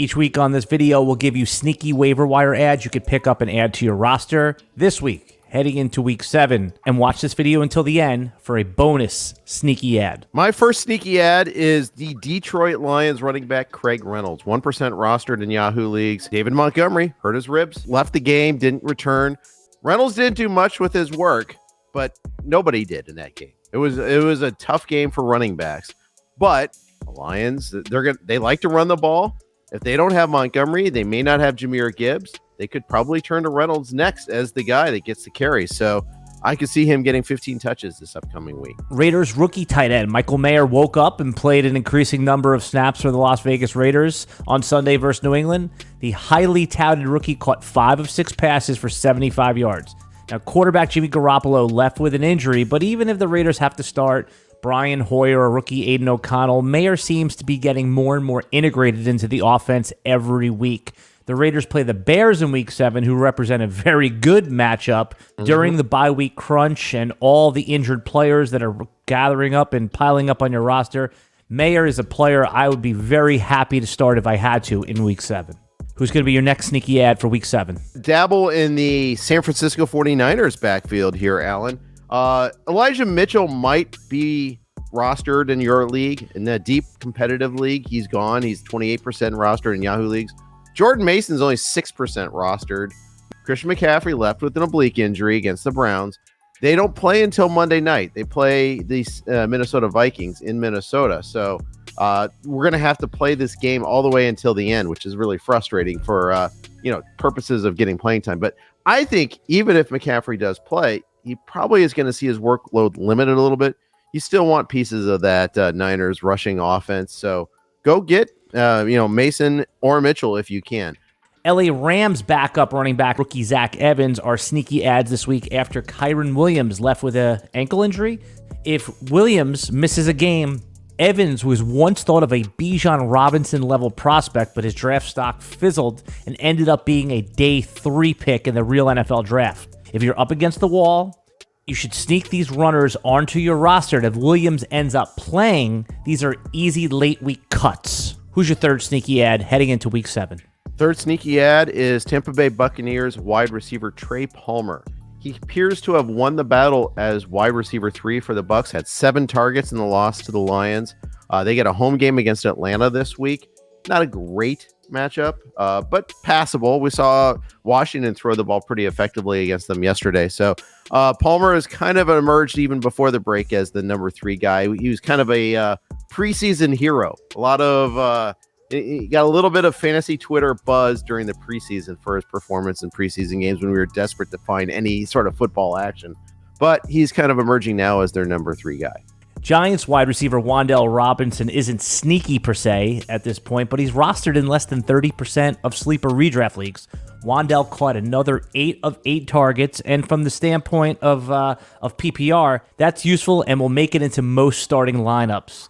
Each week on this video, we'll give you sneaky waiver wire ads you could pick up and add to your roster. This week, heading into week 7, and watch this video until the end for a bonus sneaky ad. My first sneaky ad is the Detroit Lions running back Craig Reynolds, 1% rostered in Yahoo leagues. David Montgomery hurt his ribs, left the game, didn't return. Reynolds didn't do much with his work, but nobody did in that game. It was a tough game for running backs, but the Lions, they like to run the ball. If they don't have Montgomery, they may not have Jahmyr Gibbs. They could probably turn to Reynolds next as the guy that gets the carry. So I could see him getting 15 touches this upcoming week. Raiders rookie tight end Michael Mayer woke up and played an increasing number of snaps for the Las Vegas Raiders on Sunday versus New England. The highly touted rookie caught 5 of 6 passes for 75 yards. Now, quarterback Jimmy Garoppolo left with an injury, but even if the Raiders have to start Brian Hoyer or rookie Aiden O'Connell, Mayer seems to be getting more and more integrated into the offense every week. The Raiders play the Bears in week 7, who represent a very good matchup during the bye week crunch and all the injured players that are gathering up and piling up on your roster. Mayer is a player I would be very happy to start if I had to in week 7. Who's going to be your next sneaky ad for week 7? Dabble in the San Francisco 49ers backfield here, Alan. Elijah Mitchell might be rostered in your league. In the deep competitive league, he's gone. He's 28% rostered in Yahoo leagues. Jordan Mason's only 6% rostered. Christian McCaffrey left with an oblique injury against the Browns. They don't play until Monday night. They play the Minnesota Vikings in Minnesota. So we're going to have to play this game all the way until the end, which is really frustrating for purposes of getting playing time. But I think even if McCaffrey does play, he probably is going to see his workload limited a little bit. You still want pieces of that Niners rushing offense. So go get Mason or Mitchell if you can. LA Rams backup running back rookie Zach Evans are sneaky ads this week after Kyron Williams left with an ankle injury. If Williams misses a game, Evans, who was once thought of a Bijan Robinson level prospect, but his draft stock fizzled and ended up being a day 3 pick in the real NFL draft. If you're up against the wall, you should sneak these runners onto your roster. And if Williams ends up playing, these are easy late week cuts. Who's your third sneaky ad heading into week 7? Third sneaky ad is Tampa Bay Buccaneers wide receiver Trey Palmer. He appears to have won the battle as wide receiver 3 for the Bucs, had 7 targets in the loss to the Lions. They get a home game against Atlanta this week. Not a great matchup, but passable. We saw Washington throw the ball pretty effectively against them yesterday. So Palmer has kind of emerged even before the break as the number 3 guy. He was kind of a preseason hero. He got a little bit of fantasy Twitter buzz during the preseason for his performance in preseason games when we were desperate to find any sort of football action. But he's kind of emerging now as their number 3 guy. Giants wide receiver Wandale Robinson isn't sneaky per se at this point, but he's rostered in less than 30% of sleeper redraft leagues. Wandale caught another 8 of 8 targets, and from the standpoint of PPR, that's useful and will make it into most starting lineups.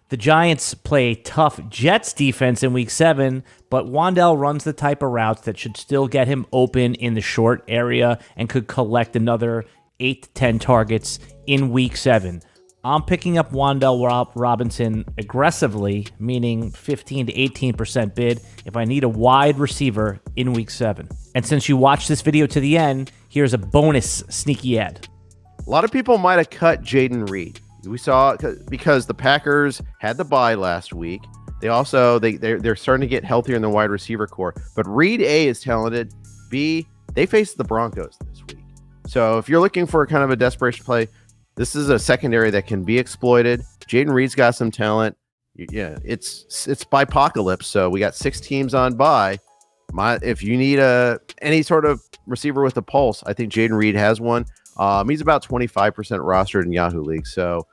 The Giants play a tough Jets defense in week 7, but Wandale runs the type of routes that should still get him open in the short area and could collect another 8 to 10 targets in week 7. I'm picking up Wandale Robinson aggressively, meaning 15 to 18% bid if I need a wide receiver in week 7. And since you watched this video to the end, here's a bonus sneaky ad. A lot of people might have cut Jaden Reed. We saw because the Packers had the bye last week. They also they're starting to get healthier in the wide receiver core. But Reed A is talented. B, they face the Broncos this week. So if you're looking for kind of a desperation play, this is a secondary that can be exploited. Jaden Reed's got some talent. Yeah, it's bipocalypse. So we got 6 teams on bye. If you need any sort of receiver with a pulse, I think Jaden Reed has one. He's about 25% rostered in Yahoo League. So,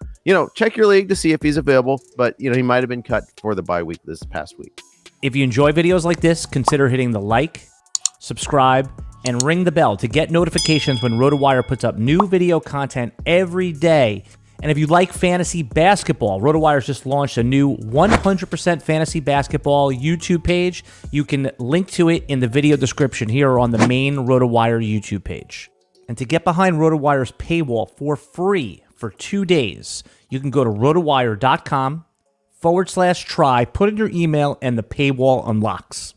check your league to see if he's available. But, he might have been cut for the bye week this past week. If you enjoy videos like this, consider hitting the like, subscribe, and ring the bell to get notifications when RotoWire puts up new video content every day. And if you like fantasy basketball, RotoWire's just launched a new 100% fantasy basketball YouTube page. You can link to it in the video description here or on the main RotoWire YouTube page. And to get behind RotoWire's paywall for free for 2 days, you can go to rotowire.com/fantasy /try, put in your email, and the paywall unlocks.